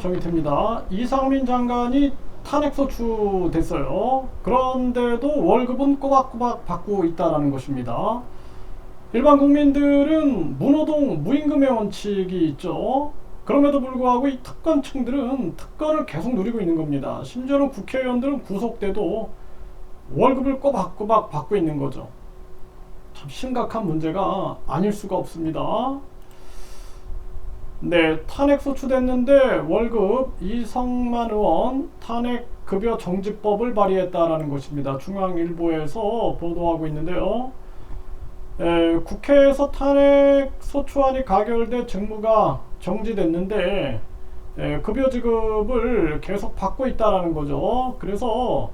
정의태입니다. 이상민 장관이 탄핵 소추됐어요. 그런데도 월급은 꼬박꼬박 받고 있다는 것입니다. 일반 국민들은 무노동 무임금의 원칙이 있죠. 그럼에도 불구하고 이 특권층들은 특권을 계속 누리고 있는 겁니다. 심지어는 국회의원들은 구속돼도 월급을 꼬박꼬박 받고 있는 거죠. 참 심각한 문제가 아닐 수가 없습니다. 네, 탄핵 소추됐는데 월급 이성만 의원 탄핵 급여 정지법을 발의했다라는 것입니다. 중앙일보에서 보도하고 있는데요. 국회에서 탄핵 소추안이 가결돼 직무가 정지됐는데 급여 지급을 계속 받고 있다라는 거죠. 그래서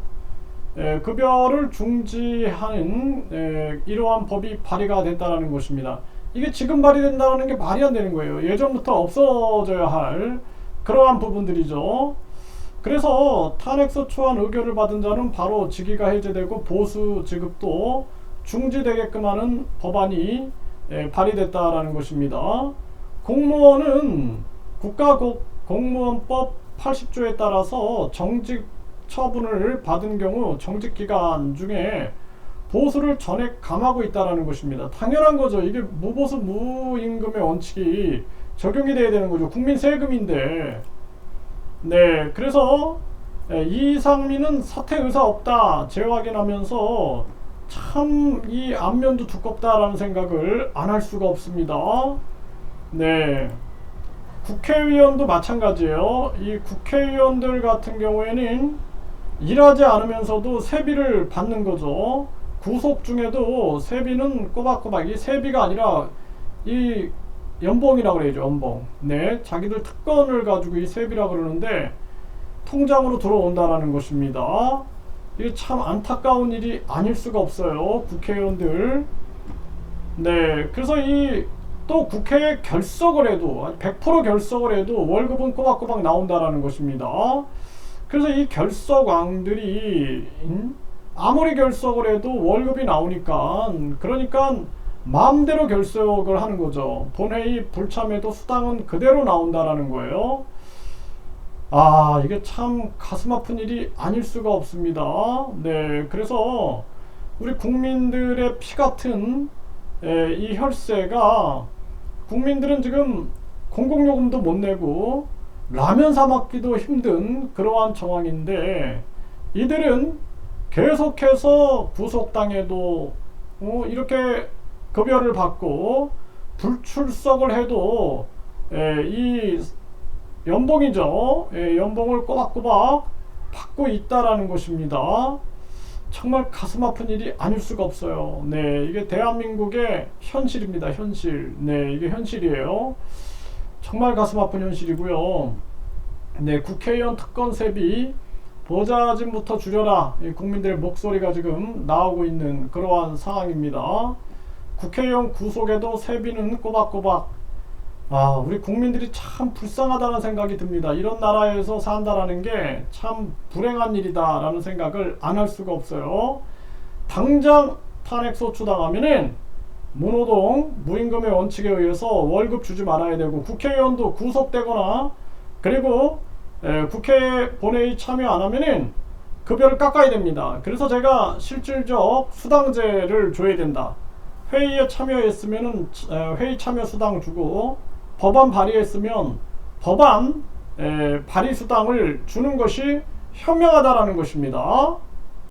급여를 중지하는 이러한 법이 발의가 됐다라는 것입니다. 이게 지금 발의된다는 게 말이 안 되는 거예요. 예전부터 없어져야 할 그러한 부분들이죠. 그래서 탄핵소추안 의결을 받은 자는 바로 직위가 해제되고 보수 지급도 중지되게끔 하는 법안이 발의됐다라는 것입니다. 공무원은 국가공무원법 80조에 따라서 정직 처분을 받은 경우 정직 기간 중에 보수를 전액 감하고 있다는 것입니다. 당연한 거죠. 이게 무보수 무임금의 원칙이 적용이 돼야 되는 거죠. 국민 세금인데. 네, 그래서 이상민은 사퇴 의사 없다 재확인하면서 참 이 안면도 두껍다라는 생각을 안 할 수가 없습니다. 네, 국회의원도 마찬가지예요. 이 국회의원들 같은 경우에는 일하지 않으면서도 세비를 받는 거죠. 구속 중에도 세비는 꼬박꼬박, 이 세비가 아니라 이 연봉이라고 그래야죠. 연봉. 네, 자기들 특권을 가지고 이 세비라 그러는데 통장으로 들어온다라는 것입니다. 이게 참 안타까운 일이 아닐 수가 없어요. 국회의원들. 네, 그래서 이 또 국회에 결석을 해도 100% 결석을 해도 월급은 꼬박꼬박 나온다라는 것입니다. 그래서 이 결석왕들이 아무리 결석을 해도 월급이 나오니까, 그러니까 마음대로 결석을 하는 거죠. 본회의 불참해도 수당은 그대로 나온다라는 거예요. 아, 이게 참 가슴 아픈 일이 아닐 수가 없습니다. 네, 그래서 우리 국민들의 피 같은 이 혈세가, 국민들은 지금 공공요금도 못 내고 라면 사 먹기도 힘든 그러한 정황인데, 이들은 계속해서 구속당해도 이렇게 급여를 받고 불출석을 해도 이 연봉이죠. 연봉을 꼬박꼬박 받고 있다라는 것입니다. 정말 가슴 아픈 일이 아닐 수가 없어요. 네, 이게 대한민국의 현실입니다. 현실. 네, 이게 현실이에요. 정말 가슴 아픈 현실이고요. 네, 국회의원 특권 세비 보좌진부터 줄여라. 국민들의 목소리가 지금 나오고 있는 그러한 상황입니다. 국회의원 구속에도 세비는 꼬박꼬박. 아, 우리 국민들이 참 불쌍하다는 생각이 듭니다. 이런 나라에서 산다라는 게 참 불행한 일이다라는 생각을 안 할 수가 없어요. 당장 탄핵 소추당하면은 무노동 무임금의 원칙에 의해서 월급 주지 말아야 되고, 국회의원도 구속되거나, 그리고 국회 본회의 참여 안 하면은 급여를 깎아야 됩니다. 그래서 제가 실질적 수당제를 줘야 된다. 회의에 참여했으면은 회의 참여 수당 주고, 법안 발의했으면 법안 발의 수당을 주는 것이 현명하다라는 것입니다.